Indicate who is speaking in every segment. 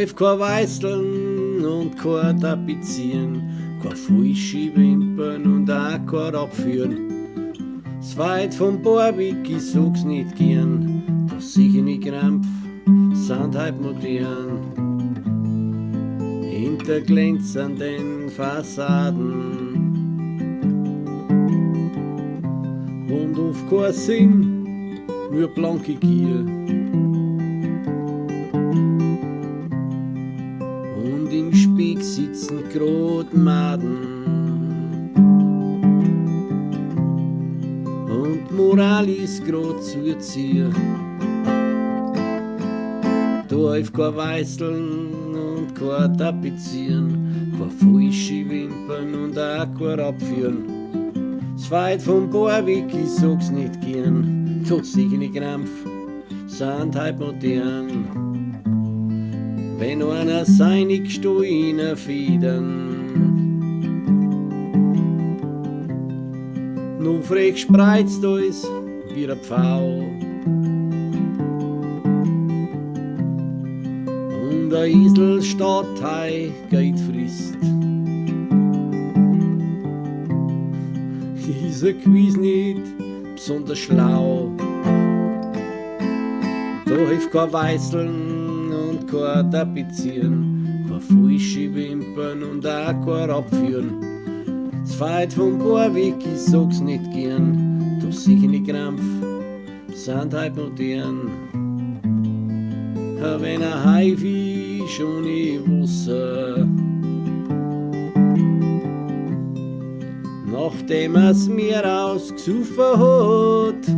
Speaker 1: hilft kein Weißeln und kein Tapezieren, kein frische Wimpern und auch kein Abführen. Zweit vom Barbik, ich sag's nicht gern, das sicherne Krampf sind halt modern. Hinter glänzenden Fassaden und auf keinen Sinn, nur blanke Gier. Und im Spieg sitzen grad Maden und Moral ist grad zu erziehen. Da hilft kein Weißeln und kein Tapezieren, kein frische Wimpern und auch kein Abführen. Zweit vom Barbik, ich sag's nicht gern, todsicherne Krampf sind halt modern. Wenn einer seinig Steine federn, nur frech spreizt alles wie ein Pfau. Und der Isel steht hei, geht frisst. Ist er gewiss nicht besonders schlau. Da hilft kein Weißeln und kein Tapezieren, kein frische Wimpern und auch kein Abführen. Zweit vom Barbik, ich sag's nicht gern, doch sicherne Krampf sind halt modern. Wenn ein Haifisch ohne Wasser, nachdem es mir ausgesoffen hat,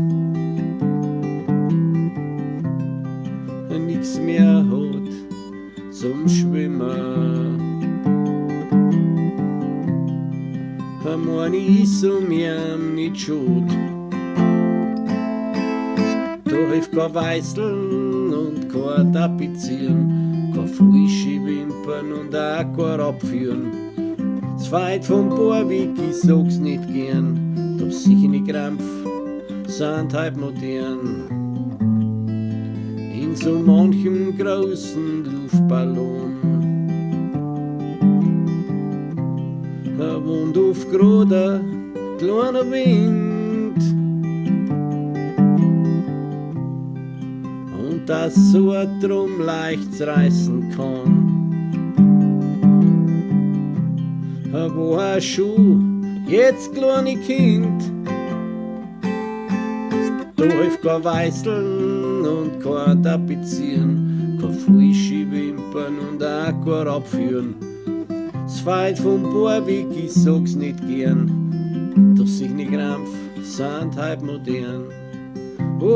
Speaker 1: nix mehr hat zum Schwimmen, mein ist mir nicht schuld. Da hilft kein Weißeln und kein Tapezieren, kein frische Wimpern und auch kein Abführen. Zweit vom Barbik, ich sag's nicht gern, doch sicherne Krampf sind halt modern. In so manchem großen Luftballon wohnt auf grad ein kleiner Wind, und dass so ein Drum leicht reißen kann. Wo ein Schuh, jetzt kleine Kind, da hilft kein Weißeln und kein Tapezieren, kein frische Wimpern und auch kein Abführen. Zweit vom Barbik, ich sag's nicht gern, doch sicherne Krampf sind halt modern. Oh, oh,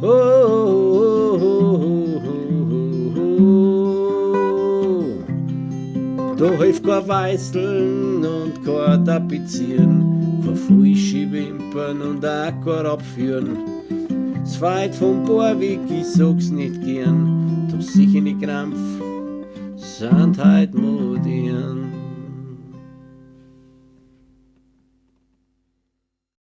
Speaker 1: oh, oh, oh. Da hilft kein Weißeln und kein Tapezieren, kein frische Wimpern und auch kein Abführen. Zweit vom Barbik, ich sag's nicht gern, doch sicherne Krampf sind halt modern.